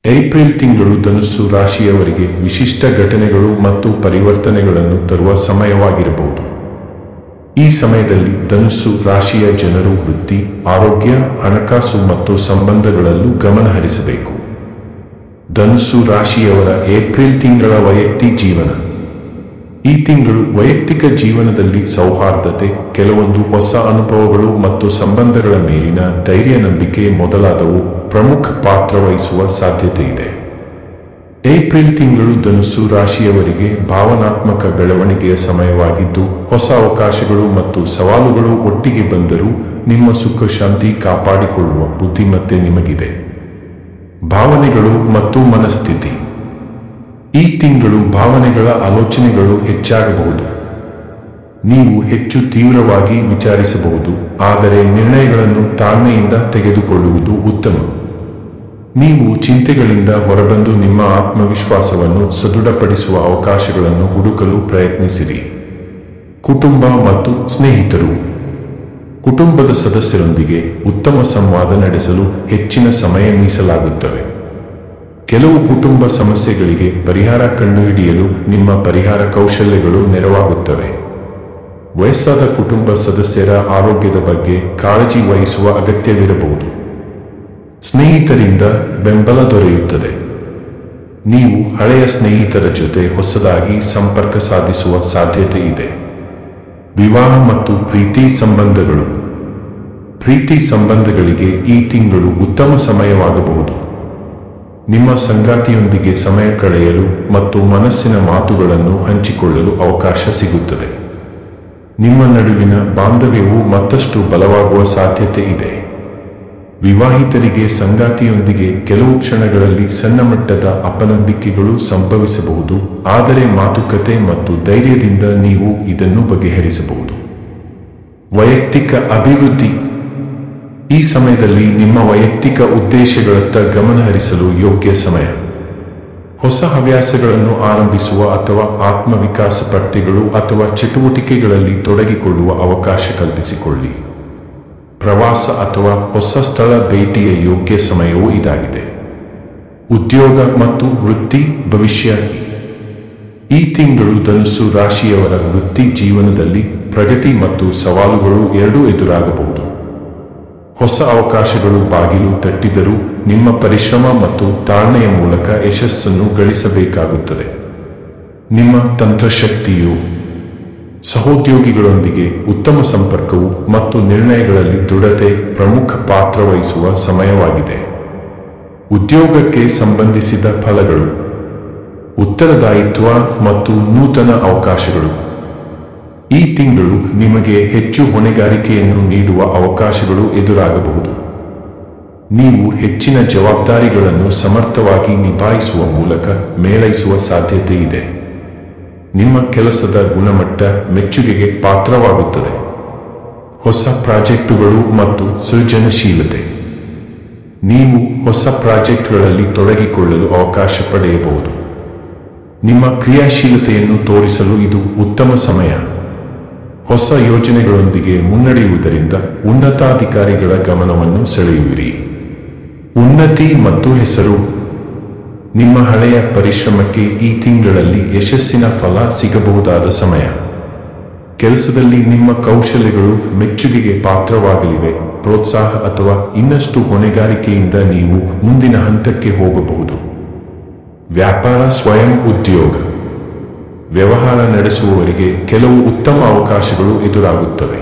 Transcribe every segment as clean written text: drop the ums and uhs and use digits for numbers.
April ತಿಂಗಳು ಧನುಸ್ಸು ರಾಶಿಯವರಿಗೆ ವಿಶಿಷ್ಟ ಘಟನೆಗಳು ಮತ್ತು ಪರಿವರ್ತನೆಗಳನ್ನು ತರುವ ಸಮಯವಾಗಿರಬಹುದು. ಈ ಸಮಯದಲ್ಲಿ ಧನುಸ್ಸು ರಾಶಿಯ ಜನರು ವೃತ್ತಿ, ಆರೋಗ್ಯ, ಹಣಕಾಸು ಮತ್ತು ಸಂಬಂಧಗಳಲ್ಲೂ ಗಮನ ಹರಿಸಬೇಕು. ಧನುಸ್ಸು ರಾಶಿಯವರ ಏಪ್ರಿಲ್ ತಿಂಗಳ ವೈಯಕ್ತಿಕ ಜೀವನ. ಈ ತಿಂಗಳು ವೈಯಕ್ತಿಕ ಜೀವನದಲ್ಲಿ ಸೌಹಾರ್ದತೆ, ಕೆಲವೊಂದು ಹೊಸ ಅನುಭವಗಳು ಮತ್ತು ಸಂಬಂಧಗಳ ಮೇಲಿನ ಧೈರ್ಯ, ನಂಬಿಕೆ ಮೊದಲಾದವು ಪ್ರಮುಖ ಪಾತ್ರ ವಹಿಸುವ ಸಾಧ್ಯತೆ ಇದೆ. ಏಪ್ರಿಲ್ ತಿಂಗಳು ಧನುಸ್ಸು ರಾಶಿಯವರಿಗೆ ಭಾವನಾತ್ಮಕ ಬೆಳವಣಿಗೆಯ ಸಮಯವಾಗಿದ್ದು, ಹೊಸ ಅವಕಾಶಗಳು ಮತ್ತು ಸವಾಲುಗಳು ಒಟ್ಟಿಗೆ ಬಂದರೂ ನಿಮ್ಮ ಸುಖ ಶಾಂತಿ ಕಾಪಾಡಿಕೊಳ್ಳುವ ಬುದ್ಧಿಮತ್ತೆ ನಿಮಗಿದೆ. ಭಾವನೆಗಳು ಮತ್ತು ಮನಸ್ಥಿತಿ. ಈ ತಿಂಗಳು ಭಾವನೆಗಳ ಆಲೋಚನೆಗಳು ಹೆಚ್ಚಾಗಬಹುದು. ನೀವು ಹೆಚ್ಚು ತೀವ್ರವಾಗಿ ವಿಚಾರಿಸಬಹುದು, ಆದರೆ ನಿರ್ಣಯಗಳನ್ನು ತಾಳ್ಮೆಯಿಂದ ತೆಗೆದುಕೊಳ್ಳುವುದು ಉತ್ತಮ. ನೀವು ಚಿಂತೆಗಳಿಂದ ಹೊರಬಂದು ನಿಮ್ಮ ಆತ್ಮವಿಶ್ವಾಸವನ್ನು ಸದೃಢಪಡಿಸುವ ಅವಕಾಶಗಳನ್ನು ಹುಡುಕಲು ಪ್ರಯತ್ನಿಸಿರಿ. ಕುಟುಂಬ ಮತ್ತು ಸ್ನೇಹಿತರು. ಕುಟುಂಬದ ಸದಸ್ಯರೊಂದಿಗೆ ಉತ್ತಮ ಸಂವಾದ ನಡೆಸಲು ಹೆಚ್ಚಿನ ಸಮಯ ಮೀಸಲಾಗುತ್ತವೆ. ಕೆಲವು ಕುಟುಂಬ ಸಮಸ್ಯೆಗಳಿಗೆ ಪರಿಹಾರ ಕಂಡುಹಿಡಿಯಲು ನಿಮ್ಮ ಪರಿಹಾರ ಕೌಶಲ್ಯಗಳು ನೆರವಾಗುತ್ತವೆ. ವಯಸ್ಸಾದ ಕುಟುಂಬ ಸದಸ್ಯರ ಆರೋಗ್ಯದ ಬಗ್ಗೆ ಕಾಳಜಿ ವಹಿಸುವ ಅಗತ್ಯವಿರಬಹುದು. ಸ್ನೇಹಿತರಿಂದ ಬೆಂಬಲ ದೊರೆಯುತ್ತದೆ. ನೀವು ಹಳೆಯ ಸ್ನೇಹಿತರ ಜೊತೆ ಹೊಸದಾಗಿ ಸಂಪರ್ಕ ಸಾಧಿಸುವ ಸಾಧ್ಯತೆ ಇದೆ. ವಿವಾಹ ಮತ್ತು ಪ್ರೀತಿ ಸಂಬಂಧಗಳು. ಪ್ರೀತಿ ಸಂಬಂಧಗಳಿಗೆ ಈ ತಿಂಗಳು ಉತ್ತಮ ಸಮಯವಾಗಬಹುದು. ನಿಮ್ಮ ಸಂಗಾತಿಯೊಂದಿಗೆ ಸಮಯ ಕಳೆಯಲು ಮತ್ತು ಮನಸ್ಸಿನ ಮಾತುಗಳನ್ನು ಹಂಚಿಕೊಳ್ಳಲು ಅವಕಾಶ ಸಿಗುತ್ತದೆ. ನಿಮ್ಮ ನಡುವಿನ ಬಾಂಧವ್ಯವು ಮತ್ತಷ್ಟು ಬಲವಾಗುವ ಸಾಧ್ಯತೆ ಇದೆ. ವಿವಾಹಿತರಿಗೆ ಸಂಗಾತಿಯೊಂದಿಗೆ ಕೆಲವು ಕ್ಷಣಗಳಲ್ಲಿ ಸಣ್ಣ ಮಟ್ಟದ ಅಪನಂಬಿಕೆಗಳು ಸಂಭವಿಸಬಹುದು, ಆದರೆ ಮಾತುಕತೆ ಮತ್ತು ಧೈರ್ಯದಿಂದ ನೀವು ಇದನ್ನು ಬಗೆಹರಿಸಬಹುದು. ವೈಯಕ್ತಿಕ ಅಭಿವೃದ್ಧಿ. ಈ ಸಮಯದಲ್ಲಿ ನಿಮ್ಮ ವೈಯಕ್ತಿಕ ಉದ್ದೇಶಗಳತ್ತ ಗಮನ ಹರಿಸಲು ಯೋಗ್ಯ ಸಮಯ. ಹೊಸ ಹವ್ಯಾಸಗಳನ್ನು ಆರಂಭಿಸುವ ಅಥವಾ ಆತ್ಮವಿಕಾಸ ಪಠ್ಯಗಳು ಅಥವಾ ಚಟುವಟಿಕೆಗಳಲ್ಲಿ ತೊಡಗಿಕೊಳ್ಳುವ ಅವಕಾಶ ಕಲ್ಪಿಸಿಕೊಳ್ಳಿ. ಪ್ರವಾಸ ಅಥವಾ ಹೊಸ ಸ್ಥಳ ಭೇಟಿಯ ಯೋಗ್ಯ ಸಮಯವೂ ಇದಾಗಿದೆ. ಉದ್ಯೋಗ ಮತ್ತು ವೃತ್ತಿ ಭವಿಷ್ಯ. ಈ ತಿಂಗಳು ಧನುಸ್ಸು ರಾಶಿಯವರ ವೃತ್ತಿ ಜೀವನದಲ್ಲಿ ಪ್ರಗತಿ ಮತ್ತು ಸವಾಲುಗಳು ಎರಡೂ ಎದುರಾಗಬಹುದು. ಹೊಸ ಅವಕಾಶಗಳು ಬಾಗಿಲು ತಟ್ಟಿದರೂ ನಿಮ್ಮ ಪರಿಶ್ರಮ ಮತ್ತು ತಾಳ್ಮೆಯ ಮೂಲಕ ಯಶಸ್ಸನ್ನು ಗಳಿಸಬೇಕಾಗುತ್ತದೆ. ನಿಮ್ಮ ತಂತ್ರಶಕ್ತಿಯು ಸಹೋದ್ಯೋಗಿಗಳೊಂದಿಗೆ ಉತ್ತಮ ಸಂಪರ್ಕವು ಮತ್ತು ನಿರ್ಣಯಗಳಲ್ಲಿ ದೃಢತೆ ಪ್ರಮುಖ ಪಾತ್ರ ವಹಿಸುವ ಸಮಯವಾಗಿದೆ. ಉದ್ಯೋಗಕ್ಕೆ ಸಂಬಂಧಿಸಿದ ಫಲಗಳು. ಉತ್ತರದಾಯಿತ್ವ ಮತ್ತು ನೂತನ ಅವಕಾಶಗಳು. ಈ ತಿಂಗಳು ನಿಮಗೆ ಹೆಚ್ಚು ಹೊಣೆಗಾರಿಕೆಯನ್ನು ನೀಡುವ ಅವಕಾಶಗಳು ಎದುರಾಗಬಹುದು. ನೀವು ಹೆಚ್ಚಿನ ಜವಾಬ್ದಾರಿಗಳನ್ನು ಸಮರ್ಥವಾಗಿ ನಿಭಾಯಿಸುವ ಮೂಲಕ ಮೇಳೈಸುವ ಸಾಧ್ಯತೆ ಇದೆ. ನಿಮ್ಮ ಕೆಲಸದ ಗುಣಮಟ್ಟ ಮೆಚ್ಚುಗೆಗೆ ಪಾತ್ರವಾಗುತ್ತದೆ. ಹೊಸ ಪ್ರಾಜೆಕ್ಟುಗಳು ಮತ್ತು ಸೃಜನಶೀಲತೆ. ನೀವು ಹೊಸ ಪ್ರಾಜೆಕ್ಟ್ಗಳಲ್ಲಿ ತೊಡಗಿಕೊಳ್ಳಲು ಅವಕಾಶ ಪಡೆಯಬಹುದು. ನಿಮ್ಮ ಕ್ರಿಯಾಶೀಲತೆಯನ್ನು ತೋರಿಸಲು ಇದು ಉತ್ತಮ ಸಮಯ. ಹೊಸ ಯೋಜನೆಗಳೊಂದಿಗೆ ಮುನ್ನಡೆಯುವುದರಿಂದ ಉನ್ನತಾಧಿಕಾರಿಗಳ ಗಮನವನ್ನು ಸೆಳೆಯುವಿರಿ. ಉನ್ನತಿ ಮತ್ತು ಹೆಸರು. ನಿಮ್ಮ ಹಳೆಯ ಪರಿಶ್ರಮಕ್ಕೆ ಈ ತಿಂಗಳಲ್ಲಿ ಯಶಸ್ಸಿನ ಫಲ ಸಿಗಬಹುದಾದ ಸಮಯ. ಕೆಲಸದಲ್ಲಿ ನಿಮ್ಮ ಕೌಶಲ್ಯಗಳು ಮೆಚ್ಚುಗೆಗೆ ಪಾತ್ರವಾಗಲಿವೆ. ಪ್ರೋತ್ಸಾಹ ಅಥವಾ ಇನ್ನಷ್ಟು ಹೊಣೆಗಾರಿಕೆಯಿಂದ ನೀವು ಮುಂದಿನ ಹಂತಕ್ಕೆ ಹೋಗಬಹುದು. ವ್ಯಾಪಾರ, ಸ್ವಯಂ ಉದ್ಯೋಗ. ವ್ಯವಹಾರ ನಡೆಸುವವರಿಗೆ ಕೆಲವು ಉತ್ತಮ ಅವಕಾಶಗಳು ಎದುರಾಗುತ್ತವೆ.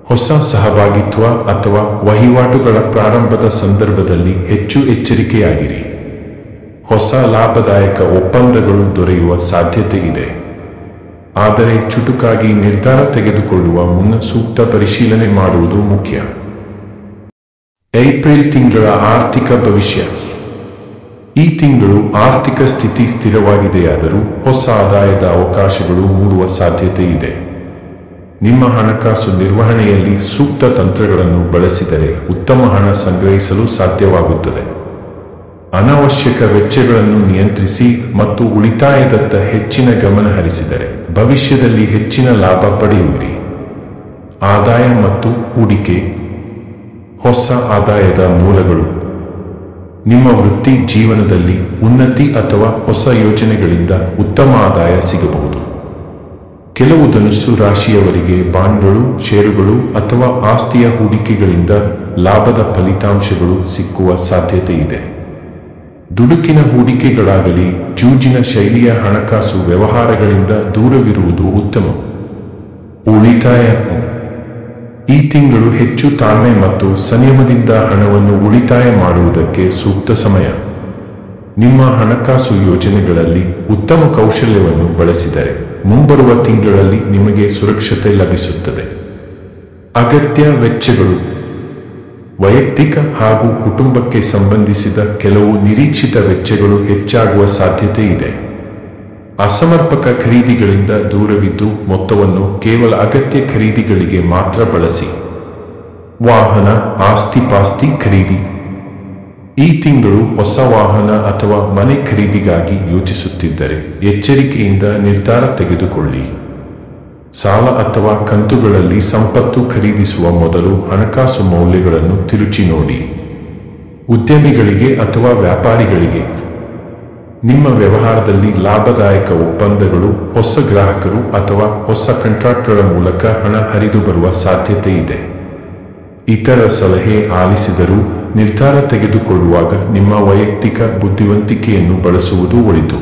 ಹೊಸ ಸಹಭಾಗಿತ್ವ ಅಥವಾ ವಹಿವಾಟುಗಳ ಪ್ರಾರಂಭದ ಸಂದರ್ಭದಲ್ಲಿ ಹೆಚ್ಚು ಎಚ್ಚರಿಕೆಯಾಗಿರಿ. ಹೊಸ ಲಾಭದಾಯಕ ಒಪ್ಪಂದಗಳು ದೊರೆಯುವ ಸಾಧ್ಯತೆ ಇದೆ. ಆದರೆ ಚುಟುಕಾಗಿ ನಿರ್ಧಾರ ತೆಗೆದುಕೊಳ್ಳುವ ಮುನ್ನ ಸೂಕ್ತ ಪರಿಶೀಲನೆ ಮಾಡುವುದು ಮುಖ್ಯ. ಏಪ್ರಿಲ್ ತಿಂಗಳ ಆರ್ಥಿಕ ಭವಿಷ್ಯ. ಈ ತಿಂಗಳು ಆರ್ಥಿಕ ಸ್ಥಿತಿ ಸ್ಥಿರವಾಗಿದೆಯಾದರೂ ಹೊಸ ಆದಾಯದ ಅವಕಾಶಗಳು ಮೂಡುವ ಸಾಧ್ಯತೆ ಇದೆ. ನಿಮ್ಮ ಹಣಕಾಸು ನಿರ್ವಹಣೆಯಲ್ಲಿ ಸೂಕ್ತ ತಂತ್ರಗಳನ್ನು ಬಳಸಿದರೆ ಉತ್ತಮ ಹಣ ಸಂಗ್ರಹಿಸಲು ಸಾಧ್ಯವಾಗುತ್ತದೆ. ಅನಾವಶ್ಯಕ ವೆಚ್ಚಗಳನ್ನು ನಿಯಂತ್ರಿಸಿ ಮತ್ತು ಉಳಿತಾಯದತ್ತ ಹೆಚ್ಚಿನ ಗಮನ ಹರಿಸಿದರೆ ಭವಿಷ್ಯದಲ್ಲಿ ಹೆಚ್ಚಿನ ಲಾಭ ಪಡೆಯುವಿರಿ. ಆದಾಯ ಮತ್ತು ಹೂಡಿಕೆ. ಹೊಸ ಆದಾಯದ ಮೂಲಗಳು. ನಿಮ್ಮ ವೃತ್ತಿ ಜೀವನದಲ್ಲಿ ಉನ್ನತಿ ಅಥವಾ ಹೊಸ ಯೋಜನೆಗಳಿಂದ ಉತ್ತಮ ಆದಾಯ ಸಿಗಬಹುದು. ಕೆಲವು ಧನುಸ್ಸು ರಾಶಿಯವರಿಗೆ ಬಾಂಡ್ಗಳು, ಷೇರುಗಳು ಅಥವಾ ಆಸ್ತಿಯ ಹೂಡಿಕೆಗಳಿಂದ ಲಾಭದ ಫಲಿತಾಂಶಗಳು ಸಿಕ್ಕುವ ಸಾಧ್ಯತೆ ಇದೆ. ದುಡುಕಿನ ಹೂಡಿಕೆಗಳಾಗಲಿ ಜೂಜಿನ ಶೈಲಿಯ ಹಣಕಾಸು ವ್ಯವಹಾರಗಳಿಂದ ದೂರವಿರುವುದು ಉತ್ತಮ. ಉಳಿತಾಯ. ಈ ತಿಂಗಳು ಹೆಚ್ಚು ತಾಳ್ಮೆ ಮತ್ತು ಸಂಯಮದಿಂದ ಹಣವನ್ನು ಉಳಿತಾಯ ಮಾಡುವುದಕ್ಕೆ ಸೂಕ್ತ ಸಮಯ. ನಿಮ್ಮ ಹಣಕಾಸು ಯೋಜನೆಗಳಲ್ಲಿ ಉತ್ತಮ ಕೌಶಲ್ಯವನ್ನು ಬಳಸಿದರೆ ಮುಂಬರುವ ತಿಂಗಳಲ್ಲಿ ನಿಮಗೆ ಸುರಕ್ಷತೆ ಲಭಿಸುತ್ತದೆ. ಅಗತ್ಯ ವೆಚ್ಚಗಳು. ವೈಯಕ್ತಿಕ ಹಾಗೂ ಕುಟುಂಬಕ್ಕೆ ಸಂಬಂಧಿಸಿದ ಕೆಲವು ನಿರೀಕ್ಷಿತ ವೆಚ್ಚಗಳು ಹೆಚ್ಚಾಗುವ ಸಾಧ್ಯತೆ ಇದೆ. ಅಸಮರ್ಪಕ ಖರೀದಿಗಳಿಂದ ದೂರವಿದ್ದು ಮೊತ್ತವನ್ನು ಕೇವಲ ಅಗತ್ಯ ಖರೀದಿಗಳಿಗೆ ಮಾತ್ರ ಬಳಸಿ. ವಾಹನ, ಆಸ್ತಿ-ಪಾಸ್ತಿ ಖರೀದಿ. ಈ ತಿಂಗಳು ಹೊಸ ವಾಹನ ಅಥವಾ ಮನೆ ಖರೀದಿಗಾಗಿ ಯೋಚಿಸುತ್ತಿದ್ದರೆ ಎಚ್ಚರಿಕೆಯಿಂದ ನಿರ್ಧಾರ ತೆಗೆದುಕೊಳ್ಳಿ. ಸಾಲ ಅಥವಾ ಕಂತುಗಳಲ್ಲಿ ಸಂಪತ್ತು ಖರೀದಿಸುವ ಮೊದಲು ಹಣಕಾಸು ಮೌಲ್ಯಗಳನ್ನು ತಿರುಚಿ ನೋಡಿ. ಉದ್ಯಮಿಗಳಿಗೆ ಅಥವಾ ವ್ಯಾಪಾರಿಗಳಿಗೆ ನಿಮ್ಮ ವ್ಯವಹಾರದಲ್ಲಿ ಲಾಭದಾಯಕ ಒಪ್ಪಂದಗಳು, ಹೊಸ ಗ್ರಾಹಕರು ಅಥವಾ ಹೊಸ ಕಾಂಟ್ರಾಕ್ಟರ ಮೂಲಕ ಹಣ ಹರಿದು ಬರುವ ಸಾಧ್ಯತೆ ಇದೆ. ಇತರ ಸಲಹೆ ಆಲಿಸಿದರೂ ನಿರ್ಧಾರ ತೆಗೆದುಕೊಳ್ಳುವಾಗ ನಿಮ್ಮ ವೈಯಕ್ತಿಕ ಬುದ್ಧಿವಂತಿಕೆಯನ್ನು ಬಳಸುವುದು ಒಳಿತು.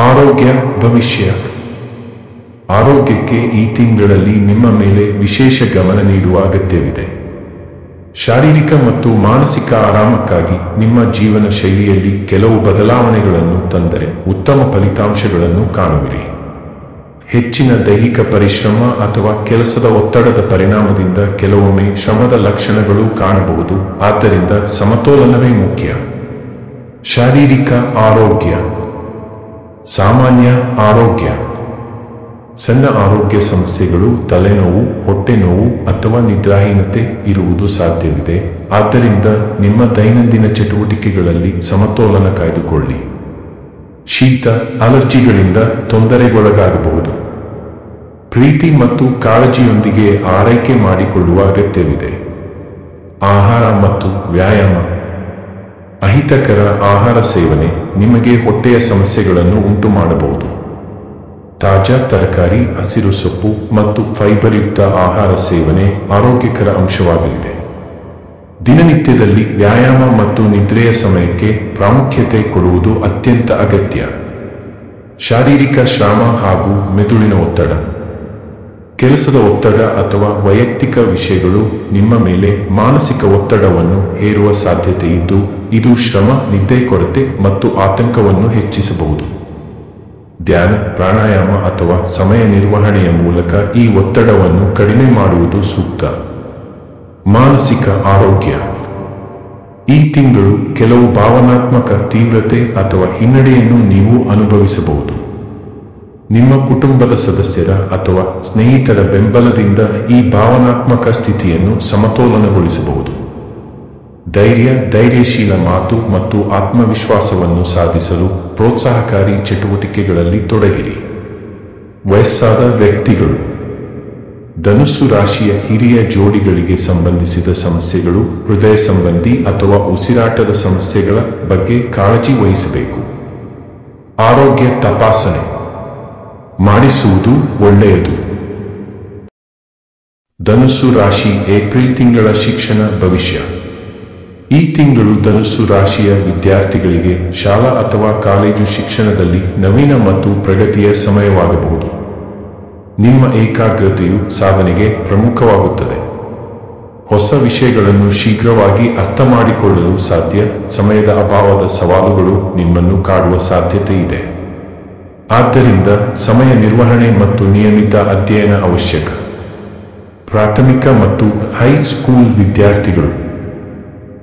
ಆರೋಗ್ಯ. ಭವಿಷ್ಯ. ಆರೋಗ್ಯಕ್ಕೆ ಈ ತಿಂಗಳಲ್ಲಿ ನಿಮ್ಮ ಮೇಲೆ ವಿಶೇಷ ಗಮನ ನೀಡುವ ಅಗತ್ಯವಿದೆ. ಶಾರೀರಿಕ ಮತ್ತು ಮಾನಸಿಕ ಆರಾಮಕ್ಕಾಗಿ ನಿಮ್ಮ ಜೀವನ ಶೈಲಿಯಲ್ಲಿ ಕೆಲವು ಬದಲಾವಣೆಗಳನ್ನು ತಂದರೆ ಉತ್ತಮ ಫಲಿತಾಂಶಗಳನ್ನು ಕಾಣುವಿರಿ. ಹೆಚ್ಚಿನ ದೈಹಿಕ ಪರಿಶ್ರಮ ಅಥವಾ ಕೆಲಸದ ಒತ್ತಡದ ಪರಿಣಾಮದಿಂದ ಕೆಲವೊಮ್ಮೆ ಶ್ರಮದ ಲಕ್ಷಣಗಳು ಕಾಣಬಹುದು. ಆದ್ದರಿಂದ ಸಮತೋಲನವೇ ಮುಖ್ಯ. ಶಾರೀರಿಕ ಆರೋಗ್ಯ. ಸಾಮಾನ್ಯ ಆರೋಗ್ಯ. ಸಣ್ಣ ಆರೋಗ್ಯ ಸಮಸ್ಯೆಗಳು, ತಲೆನೋವು, ಹೊಟ್ಟೆ ನೋವು ಅಥವಾ ನಿದ್ರಾಹೀನತೆ ಇರುವುದು ಸಾಧ್ಯವಿದೆ. ಆದ್ದರಿಂದ ನಿಮ್ಮ ದೈನಂದಿನ ಚಟುವಟಿಕೆಗಳಲ್ಲಿ ಸಮತೋಲನ ಕಾಯ್ದುಕೊಳ್ಳಿ. ಶೀತ, ಅಲರ್ಜಿಗಳಿಂದ ತೊಂದರೆಗೊಳಗಾಗಬಹುದು. ಪ್ರೀತಿ ಮತ್ತು ಕಾಳಜಿಯೊಂದಿಗೆ ಆರೈಕೆ ಮಾಡಿಕೊಳ್ಳುವ ಅಗತ್ಯವಿದೆ. ಆಹಾರ ಮತ್ತು ವ್ಯಾಯಾಮ. ಅಹಿತಕರ ಆಹಾರ ಸೇವನೆ ನಿಮಗೆ ಹೊಟ್ಟೆಯ ಸಮಸ್ಯೆಗಳನ್ನು ಉಂಟು ಮಾಡಬಹುದು. ತಾಜಾ ತರಕಾರಿ, ಹಸಿರು ಸೊಪ್ಪು ಮತ್ತು ಫೈಬರ್ಯುಕ್ತ ಆಹಾರ ಸೇವನೆ ಆರೋಗ್ಯಕರ ಅಂಶವಾಗಲಿದೆ. ದಿನನಿತ್ಯದಲ್ಲಿ ವ್ಯಾಯಾಮ ಮತ್ತು ನಿದ್ರೆಯ ಸಮಯಕ್ಕೆ ಪ್ರಾಮುಖ್ಯತೆ ಕೊಡುವುದು ಅತ್ಯಂತ ಅಗತ್ಯ. ಶಾರೀರಿಕ ಶ್ರಮ ಹಾಗೂ ಮೆದುಳಿನ ಒತ್ತಡ. ಕೆಲಸದ ಒತ್ತಡ ಅಥವಾ ವೈಯಕ್ತಿಕ ವಿಷಯಗಳು ನಿಮ್ಮ ಮೇಲೆ ಮಾನಸಿಕ ಒತ್ತಡವನ್ನು ಹೇರುವ ಸಾಧ್ಯತೆ ಇದ್ದು, ಇದು ಶ್ರಮ, ನಿದ್ದೆ ಕೊರತೆ ಮತ್ತು ಆತಂಕವನ್ನು ಹೆಚ್ಚಿಸಬಹುದು. ಧ್ಯಾನ, ಪ್ರಾಣಾಯಾಮ ಅಥವಾ ಸಮಯ ನಿರ್ವಹಣೆಯ ಮೂಲಕ ಈ ಒತ್ತಡವನ್ನು ಕಡಿಮೆ ಮಾಡುವುದು ಸೂಕ್ತ. ಮಾನಸಿಕ ಆರೋಗ್ಯ. ಈ ತಿಂಗಳು ಕೆಲವು ಭಾವನಾತ್ಮಕ ತೀವ್ರತೆ ಅಥವಾ ಹಿನ್ನಡೆಯನ್ನು ನೀವು ಅನುಭವಿಸಬಹುದು. ನಿಮ್ಮ ಕುಟುಂಬದ ಸದಸ್ಯರ ಅಥವಾ ಸ್ನೇಹಿತರ ಬೆಂಬಲದಿಂದ ಈ ಭಾವನಾತ್ಮಕ ಸ್ಥಿತಿಯನ್ನು ಸಮತೋಲನಗೊಳಿಸಬಹುದು. ಧೈರ್ಯಶೀಲ ಮಾತು ಮತ್ತು ಆತ್ಮವಿಶ್ವಾಸವನ್ನು ಸಾಧಿಸಲು ಪ್ರೋತ್ಸಾಹಕಾರಿ ಚಟುವಟಿಕೆಗಳಲ್ಲಿ ತೊಡಗಿರಿ. ವಯಸ್ಸಾದ ವ್ಯಕ್ತಿಗಳು. ಧನುಸ್ಸು ರಾಶಿಯ ಹಿರಿಯ ಜೋಡಿಗಳಿಗೆ ಸಂಬಂಧಿಸಿದ ಸಮಸ್ಯೆಗಳು, ಹೃದಯ ಸಂಬಂಧಿ ಅಥವಾ ಉಸಿರಾಟದ ಸಮಸ್ಯೆಗಳ ಬಗ್ಗೆ ಕಾಳಜಿ ವಹಿಸಬೇಕು. ಆರೋಗ್ಯ ತಪಾಸಣೆ ಮಾಡಿಸುವುದು ಒಳ್ಳೆಯದು. ಧನುಸ್ಸು ರಾಶಿ. ಏಪ್ರಿಲ್ ತಿಂಗಳ ಶಿಕ್ಷಣ ಭವಿಷ್ಯ. ಈ ತಿಂಗಳು ಧನುಸ್ಸು ರಾಶಿಯ ವಿದ್ಯಾರ್ಥಿಗಳಿಗೆ ಶಾಲಾ ಅಥವಾ ಕಾಲೇಜು ಶಿಕ್ಷಣದಲ್ಲಿ ನವೀನ ಮತ್ತು ಪ್ರಗತಿಯ ಸಮಯವಾಗಬಹುದು. ನಿಮ್ಮ ಏಕಾಗ್ರತೆಯು ಸಾಧನೆಗೆ ಪ್ರಮುಖವಾಗುತ್ತದೆ. ಹೊಸ ವಿಷಯಗಳನ್ನು ಶೀಘ್ರವಾಗಿ ಅರ್ಥ ಮಾಡಿಕೊಳ್ಳಲು ಸಾಧ್ಯ. ಸಮಯದ ಅಭಾವದ ಸವಾಲುಗಳು ನಿಮ್ಮನ್ನು ಕಾಡುವ ಸಾಧ್ಯತೆ ಇದೆ. ಆದ್ದರಿಂದ ಸಮಯ ನಿರ್ವಹಣೆ ಮತ್ತು ನಿಯಮಿತ ಅಧ್ಯಯನ ಅವಶ್ಯಕ. ಪ್ರಾಥಮಿಕ ಮತ್ತು ಹೈಸ್ಕೂಲ್ ವಿದ್ಯಾರ್ಥಿಗಳು.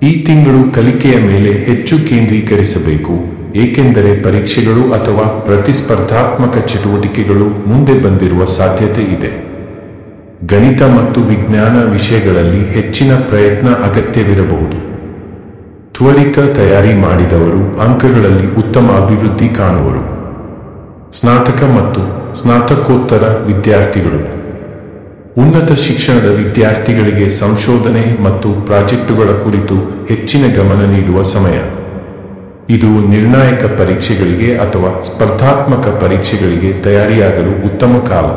ಈ ತಿಂಗಳು ಕಲಿಕೆಯ ಮೇಲೆ ಹೆಚ್ಚು ಕೇಂದ್ರೀಕರಿಸಬೇಕು, ಏಕೆಂದರೆ ಪರೀಕ್ಷೆಗಳು ಅಥವಾ ಪ್ರತಿಸ್ಪರ್ಧಾತ್ಮಕ ಚಟುವಟಿಕೆಗಳು ಮುಂದೆ ಬಂದಿರುವ ಸಾಧ್ಯತೆ ಇದೆ. ಗಣಿತ ಮತ್ತು ವಿಜ್ಞಾನ ವಿಷಯಗಳಲ್ಲಿ ಹೆಚ್ಚಿನ ಪ್ರಯತ್ನ ಅಗತ್ಯವಿರಬಹುದು. ತ್ವರಿತ ತಯಾರಿ ಮಾಡಿದವರು ಅಂಕಗಳಲ್ಲಿ ಉತ್ತಮ ಅಭಿವೃದ್ಧಿ ಕಾಣುವರು. ಸ್ನಾತಕ ಮತ್ತು ಸ್ನಾತಕೋತ್ತರ ವಿದ್ಯಾರ್ಥಿಗಳು. ಉನ್ನತ ಶಿಕ್ಷಣದ ವಿದ್ಯಾರ್ಥಿಗಳಿಗೆ ಸಂಶೋಧನೆ ಮತ್ತು ಪ್ರಾಜೆಕ್ಟುಗಳ ಕುರಿತು ಹೆಚ್ಚಿನ ಗಮನ ನೀಡುವ ಸಮಯ. ಇದು ನಿರ್ಣಾಯಕ ಪರೀಕ್ಷೆಗಳಿಗೆ ಅಥವಾ ಸ್ಪರ್ಧಾತ್ಮಕ ಪರೀಕ್ಷೆಗಳಿಗೆ ತಯಾರಿಯಾಗಲು ಉತ್ತಮ ಕಾಲ.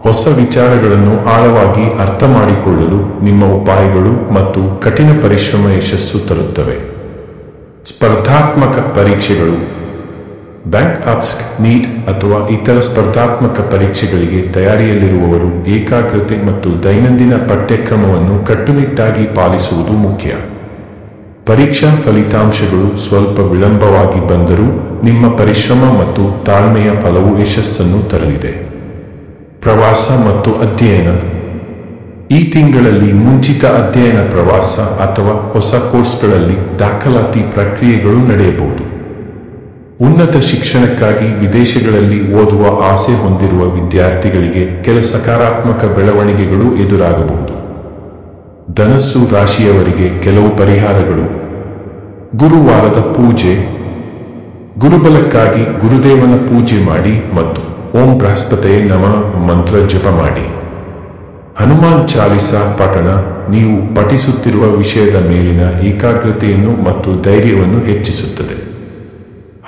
ಹೊಸ ವಿಚಾರಗಳನ್ನು ಆಳವಾಗಿ ಅರ್ಥಮಾಡಿಕೊಳ್ಳಲು ನಿಮ್ಮ ಉಪಾಯಗಳು ಮತ್ತು ಕಠಿಣ ಪರಿಶ್ರಮ ಯಶಸ್ಸು ತರುತ್ತವೆ. ಸ್ಪರ್ಧಾತ್ಮಕ ಪರೀಕ್ಷೆಗಳು. ಬ್ಯಾಂಕ್ ಅಪ್ಸ್, ನೀಟ್ ಅಥವಾ ಇತರ ಸ್ಪರ್ಧಾತ್ಮಕ ಪರೀಕ್ಷೆಗಳಿಗೆ ತಯಾರಿಯಲ್ಲಿರುವವರು ಏಕಾಗ್ರತೆ ಮತ್ತು ದೈನಂದಿನ ಪಠ್ಯಕ್ರಮವನ್ನು ಕಟ್ಟುನಿಟ್ಟಾಗಿ ಪಾಲಿಸುವುದು ಮುಖ್ಯ. ಪರೀಕ್ಷಾ ಫಲಿತಾಂಶಗಳು ಸ್ವಲ್ಪ ವಿಳಂಬವಾಗಿ ಬಂದರೂ ನಿಮ್ಮ ಪರಿಶ್ರಮ ಮತ್ತು ತಾಳ್ಮೆಯ ಫಲವು ಯಶಸ್ಸನ್ನು ತರಲಿದೆ. ಪ್ರವಾಸ ಮತ್ತು ಅಧ್ಯಯನ. ಈ ತಿಂಗಳಲ್ಲಿ ಮುಂಚಿತ ಅಧ್ಯಯನ ಪ್ರವಾಸ ಅಥವಾ ಹೊಸ ಕೋರ್ಸ್ಗಳಲ್ಲಿ ದಾಖಲಾತಿ ಪ್ರಕ್ರಿಯೆಗಳು ನಡೆಯಬಹುದು. ಉನ್ನತ ಶಿಕ್ಷಣಕ್ಕಾಗಿ ವಿದೇಶಗಳಲ್ಲಿ ಓದುವ ಆಸೆ ಹೊಂದಿರುವ ವಿದ್ಯಾರ್ಥಿಗಳಿಗೆ ಕೆಲ ಸಕಾರಾತ್ಮಕ ಬೆಳವಣಿಗೆಗಳು ಎದುರಾಗಬಹುದು. ಧನಸ್ಸು ರಾಶಿಯವರಿಗೆ ಕೆಲವು ಪರಿಹಾರಗಳು. ಗುರುವಾರದ ಪೂಜೆ. ಗುರುಬಲಕ್ಕಾಗಿ ಗುರುದೇವನ ಪೂಜೆ ಮಾಡಿ ಮತ್ತು ಓಂ ಬೃಹಸ್ಪತಯೇ ನಮಃ ಮಂತ್ರ ಜಪ ಮಾಡಿ. ಹನುಮಾನ್ ಚಾಲಿಸಾ ಪಠಣ ನೀವು ಪಠಿಸುತ್ತಿರುವ ವಿಷಯದ ಮೇಲಿನ ಏಕಾಗ್ರತೆಯನ್ನು ಮತ್ತು ಧೈರ್ಯವನ್ನು ಹೆಚ್ಚಿಸುತ್ತದೆ.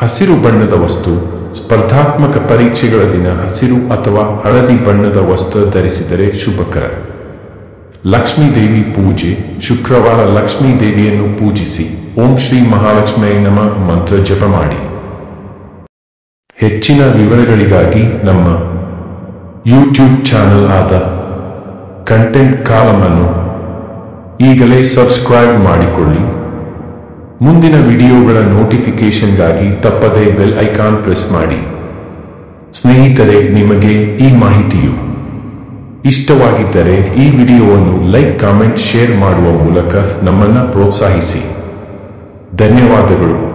ಹಸಿರು ಬಣ್ಣದ ವಸ್ತು. ಸ್ಪರ್ಧಾತ್ಮಕ ಪರೀಕ್ಷೆಗಳ ದಿನ ಹಸಿರು ಅಥವಾ ಹಳದಿ ಬಣ್ಣದ ವಸ್ತ್ರ ಧರಿಸಿದರೆ ಶುಭಕರ. ಲಕ್ಷ್ಮೀ ದೇವಿ ಪೂಜೆ. ಶುಕ್ರವಾರ ಲಕ್ಷ್ಮೀ ದೇವಿಯನ್ನು ಪೂಜಿಸಿ ಓಂ ಶ್ರೀ ಮಹಾಲಕ್ಷ್ಮಿಯೇ ನಮಃ ಮಂತ್ರ ಜಪ ಮಾಡಿ. ಹೆಚ್ಚಿನ ವಿವರಗಳಿಗಾಗಿ ನಮ್ಮ ಯೂಟ್ಯೂಬ್ ಚಾನೆಲ್ ಆದ ಕಂಟೆಂಟ್ ಕಾಲಮ್ ಅನ್ನು ಈಗಲೇ ಸಬ್ಸ್ಕ್ರೈಬ್ ಮಾಡಿಕೊಳ್ಳಿ. ಮುಂದಿನ ವಿಡಿಯೋಗಳ ನೋಟಿಫಿಕೇಶನ್ಗಾಗಿ ತಪ್ಪದೇ ಬೆಲ್ ಐಕಾನ್ ಪ್ರೆಸ್ ಮಾಡಿ. ಸ್ನೇಹಿತರೆ, ನಿಮಗೆ ಈ ಮಾಹಿತಿಯು ಇಷ್ಟವಾಗಿದ್ದರೆ ಈ ವಿಡಿಯೋವನ್ನು ಲೈಕ್, ಕಾಮೆಂಟ್, ಶೇರ್ ಮಾಡುವ ಮೂಲಕ ನಮ್ಮನ್ನು ಪ್ರೋತ್ಸಾಹಿಸಿ. ಧನ್ಯವಾದಗಳು.